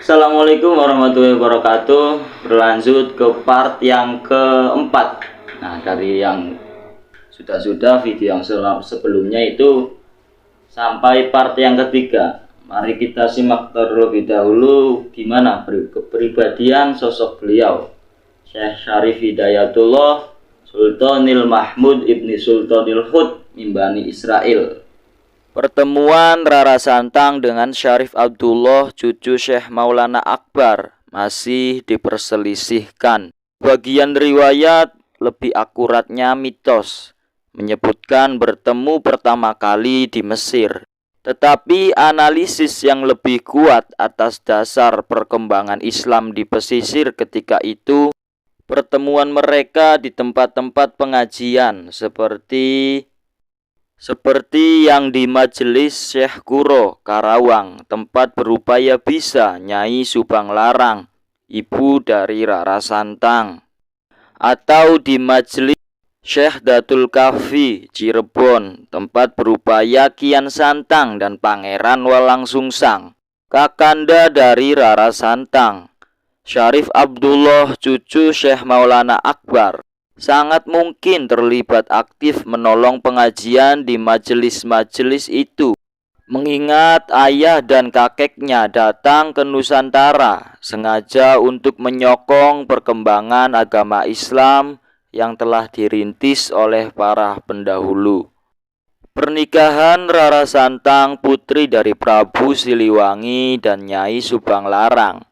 Assalamualaikum warahmatullahi wabarakatuh. Berlanjut ke part yang keempat. Nah, dari yang sudah video yang sebelumnya itu sampai part yang ketiga. Mari kita simak terlebih dahulu gimana kepribadian sosok beliau, Syekh Syarif Hidayatullah Sultanil Mahmud Ibni Sultanil Hud Mimbani Israel. Pertemuan Rara Santang dengan Syarif Abdullah cucu Syekh Maulana Akbar masih diperselisihkan. Bagian riwayat, lebih akuratnya mitos, menyebutkan bertemu pertama kali di Mesir. Tetapi analisis yang lebih kuat atas dasar perkembangan Islam di pesisir ketika itu, pertemuan mereka di tempat-tempat pengajian seperti yang di Majelis Syekh Kuro, Karawang, tempat berupaya bisa Nyai Subang Larang, ibu dari Rara Santang, atau di Majelis Syekh Datul Kahfi, Cirebon, tempat berupaya Kian Santang dan Pangeran Walang Sungsang, kakanda dari Rara Santang. Syarif Abdullah cucu Syekh Maulana Akbar sangat mungkin terlibat aktif menolong pengajian di majelis-majelis itu, mengingat ayah dan kakeknya datang ke Nusantara sengaja untuk menyokong perkembangan agama Islam yang telah dirintis oleh para pendahulu. Pernikahan Rara Santang, putri dari Prabu Siliwangi dan Nyai Subang Larang,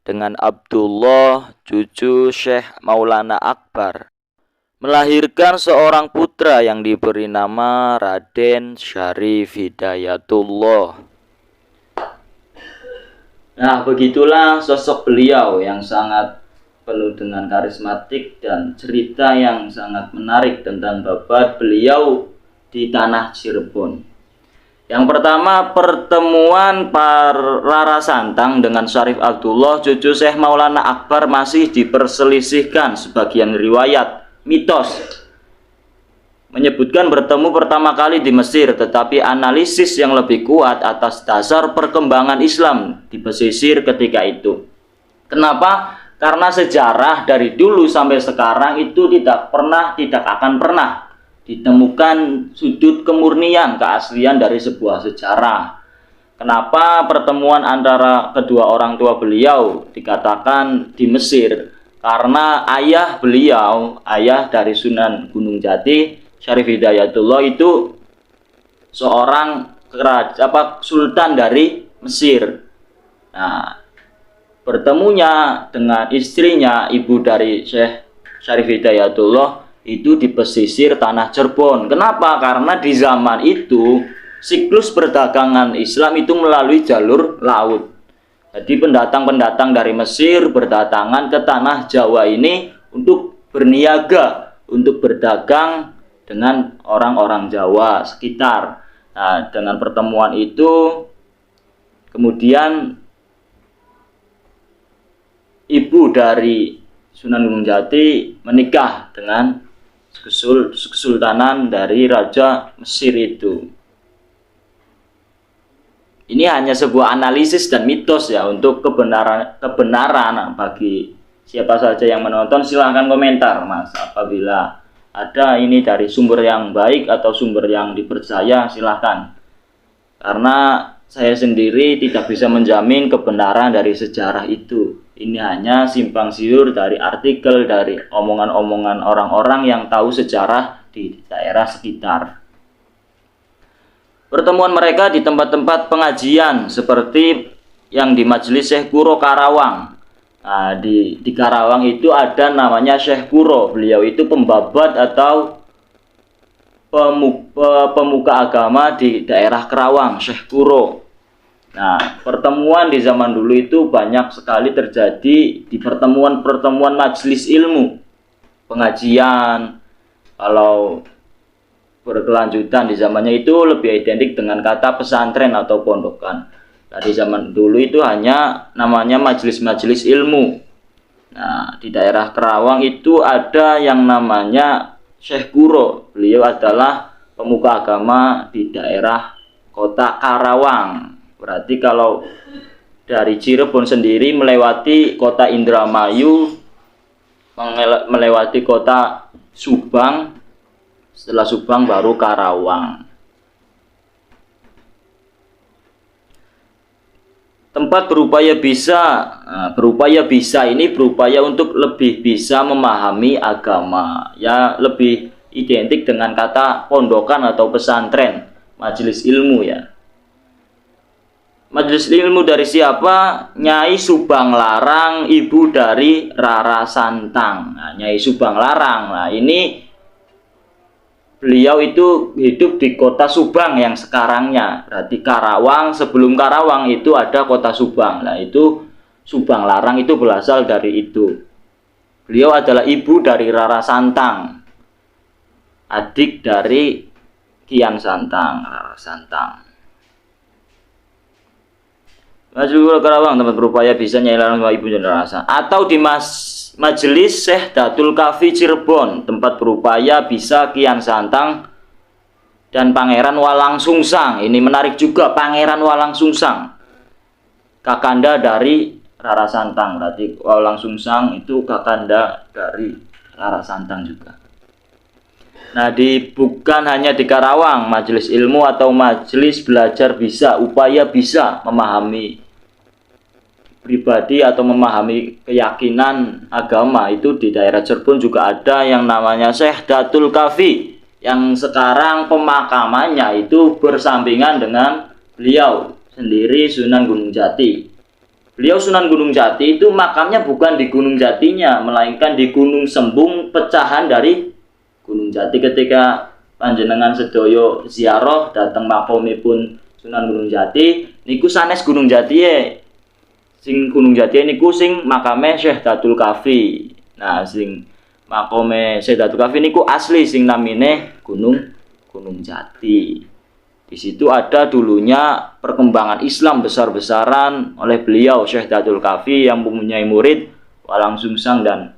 dengan Abdullah cucu Syekh Maulana Akbar, melahirkan seorang putra yang diberi nama Raden Syarif Hidayatullah. Nah, begitulah sosok beliau yang sangat penuh dengan karismatik dan cerita yang sangat menarik tentang babat beliau di tanah Cirebon. Yang pertama, pertemuan Rara Santang dengan Syarif Abdullah cucu Syekh Maulana Akbar masih diperselisihkan. Sebagian riwayat mitos menyebutkan bertemu pertama kali di Mesir, tetapi analisis yang lebih kuat atas dasar perkembangan Islam di pesisir ketika itu. Kenapa? Karena sejarah dari dulu sampai sekarang itu tidak akan pernah ditemukan sudut kemurnian keaslian dari sebuah sejarah. Kenapa pertemuan antara kedua orang tua beliau dikatakan di Mesir? Karena ayah beliau, ayah dari Sunan Gunung Jati, Syarif Hidayatullah, itu seorang sultan dari Mesir. Nah, bertemunya dengan istrinya, ibu dari Syekh Syarif Hidayatullah, itu di pesisir tanah Cirebon. Kenapa? Karena di zaman itu siklus perdagangan Islam itu melalui jalur laut. Jadi pendatang-pendatang dari Mesir berdatangan ke tanah Jawa ini untuk berniaga, untuk berdagang dengan orang-orang Jawa sekitar. Nah, dengan pertemuan itu kemudian ibu dari Sunan Gunung Jati menikah dengan kesultanan dari Raja Mesir itu. Ini hanya sebuah analisis dan mitos ya, untuk kebenaran bagi siapa saja yang menonton silahkan komentar Mas. Apabila ada ini dari sumber yang baik atau sumber yang dipercaya silahkan. Karena saya sendiri tidak bisa menjamin kebenaran dari sejarah itu. Ini hanya simpang siur dari artikel, dari omongan-omongan orang-orang yang tahu sejarah di daerah sekitar. Pertemuan mereka di tempat-tempat pengajian seperti yang di Majelis Syekh Kuro, Karawang. Nah, di Karawang itu ada namanya Syekh Kuro. Beliau itu pembabat atau pemuka agama di daerah Karawang, Syekh Kuro. Nah, pertemuan di zaman dulu itu banyak sekali terjadi di pertemuan-pertemuan majelis ilmu, pengajian. Kalau berkelanjutan di zamannya itu lebih identik dengan kata pesantren atau pondokan. Nah, di zaman dulu itu hanya namanya majelis-majelis ilmu. Nah, di daerah Karawang itu ada yang namanya Syekh Kuro. Beliau adalah pemuka agama di daerah kota Karawang. Berarti kalau dari Cirebon sendiri melewati kota Indramayu, melewati kota Subang, setelah Subang baru Karawang. Tempat berupaya bisa ini berupaya untuk lebih bisa memahami agama, ya lebih identik dengan kata pondokan atau pesantren, majelis ilmu ya. Majelis ilmu dari siapa? Nyai Subang Larang, ibu dari Rara Santang. Nah, Nyai Subang Larang, nah ini beliau itu hidup di kota Subang yang sekarangnya. Berarti Karawang, sebelum Karawang itu ada kota Subang. Nah itu Subang Larang itu berasal dari itu. Beliau adalah ibu dari Rara Santang, adik dari Kian Santang, Rara Santang. Maju Karawang, tempat berupaya bisa Nyai Larang sama ibu dan Rara. Atau di Majelis Syekh Datul Kafi Cirebon, tempat berupaya bisa Kian Santang dan Pangeran Walang Sungsang. Ini menarik juga, Pangeran Walang Sungsang, kakanda dari Rara Santang. Berarti Walang Sungsang itu kakanda dari Rara Santang juga. Nah, bukan hanya di Karawang, majelis ilmu atau majelis belajar bisa, upaya bisa memahami pribadi atau memahami keyakinan agama itu di daerah Cirebon juga ada yang namanya Syekh Datul Kafi, yang sekarang pemakamannya itu bersampingan dengan beliau sendiri, Sunan Gunung Jati. Beliau Sunan Gunung Jati itu makamnya bukan di Gunung Jatinya, melainkan di Gunung Sembung, pecahan dari Gunung Jati. Ketika panjenengan sedoyo ziarah datang makomipun Sunan Gunung Jati, niku sanes Gunung Jati sing Gunung Jati niku sing makame Syekh Datul Kafi. Nah, sing makame Syekh Datul Kafi niku asli sing namine Gunung Jati. Di situ ada dulunya perkembangan Islam besar-besaran oleh beliau Syekh Datul Kafi yang mempunyai murid Walang Sungsang dan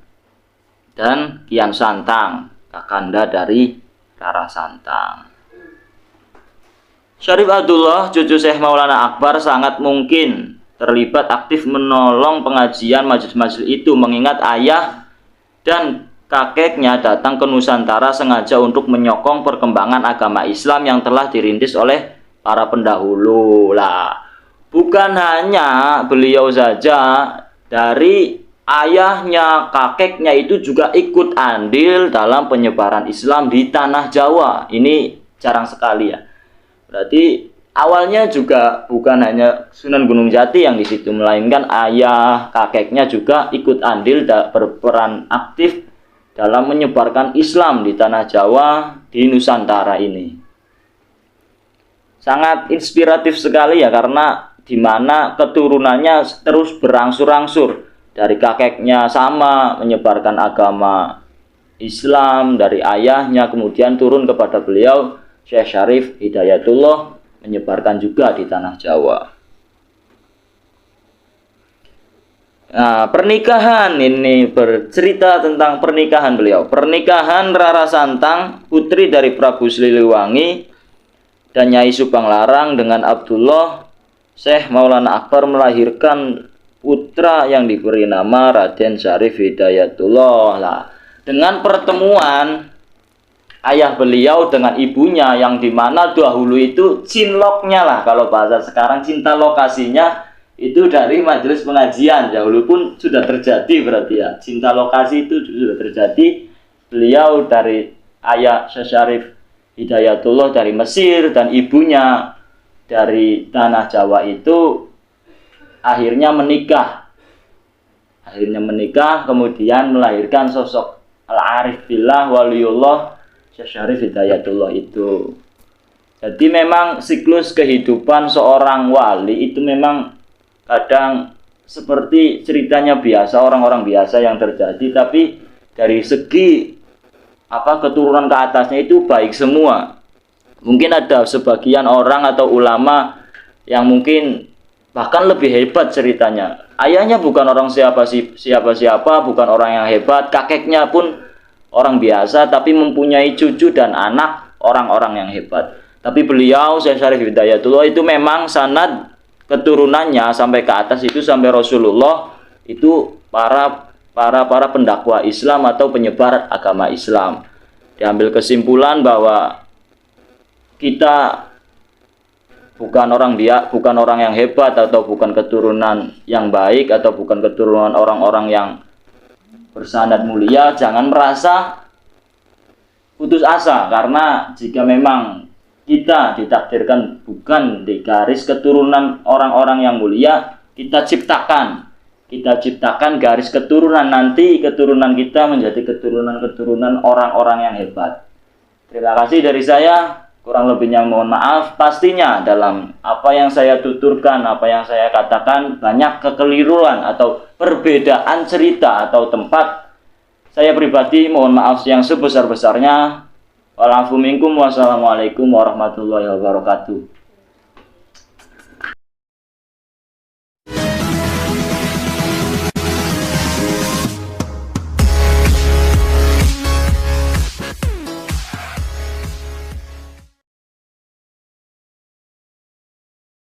Kian Santang, kakanda dari Rara Santang. Syarif Abdullah, cucu Syekh Maulana Akbar, sangat mungkin terlibat aktif menolong pengajian majelis-majelis itu, mengingat ayah dan kakeknya datang ke Nusantara sengaja untuk menyokong perkembangan agama Islam yang telah dirintis oleh para pendahulu. Lah, bukan hanya beliau saja, dari ayahnya, kakeknya itu juga ikut andil dalam penyebaran Islam di tanah Jawa. Ini jarang sekali ya. Berarti awalnya juga bukan hanya Sunan Gunung Jati yang di situ, melainkan ayah, kakeknya juga ikut andil berperan aktif dalam menyebarkan Islam di tanah Jawa, di Nusantara ini. Sangat inspiratif sekali ya, karena di mana keturunannya terus berangsur-angsur. Dari kakeknya sama menyebarkan agama Islam, dari ayahnya kemudian turun kepada beliau Syekh Syarif Hidayatullah, menyebarkan juga di tanah Jawa. Nah, pernikahan ini bercerita tentang pernikahan beliau. Pernikahan Rara Santang, putri dari Prabu Siliwangi dan Nyai Subang Larang dengan Abdullah, Syekh Maulana Akbar melahirkan putra yang diberi nama Raden Syarif Hidayatullah. Nah, dengan pertemuan ayah beliau dengan ibunya, yang dimana dahulu itu cinloknya lah, kalau bahasa sekarang cinta lokasinya itu dari majelis pengajian, dahulu pun sudah terjadi. Berarti ya, cinta lokasi itu sudah terjadi. Beliau dari ayah Syarif Hidayatullah dari Mesir dan ibunya dari tanah Jawa itu akhirnya menikah, kemudian melahirkan sosok Al-Arif Billah Waliullah Syekh Syarif Hidayatullah itu. Jadi memang siklus kehidupan seorang wali itu memang kadang seperti ceritanya biasa, orang-orang biasa yang terjadi, tapi dari segi keturunan ke atasnya itu baik semua. Mungkin ada sebagian orang atau ulama yang mungkin bahkan lebih hebat ceritanya. Ayahnya bukan orang siapa-siapa, bukan orang yang hebat, kakeknya pun orang biasa, tapi mempunyai cucu dan anak orang-orang yang hebat. Tapi beliau Syekh Syarif Hidayatullah itu memang sanad keturunannya sampai ke atas itu sampai Rasulullah itu para pendakwa Islam atau penyebar agama Islam. Diambil kesimpulan bahwa kita bukan orang yang hebat, atau bukan keturunan yang baik, atau bukan keturunan orang-orang yang bersanad mulia. Jangan merasa putus asa, karena jika memang kita ditakdirkan bukan di garis keturunan orang-orang yang mulia, kita ciptakan garis keturunan, nanti keturunan kita menjadi keturunan orang-orang yang hebat. Terima kasih dari saya, kurang lebihnya mohon maaf. Pastinya dalam apa yang saya tuturkan, apa yang saya katakan, banyak kekeliruan atau perbedaan cerita atau tempat. Saya pribadi mohon maaf yang sebesar-besarnya. Wassalamualaikum warahmatullahi wabarakatuh.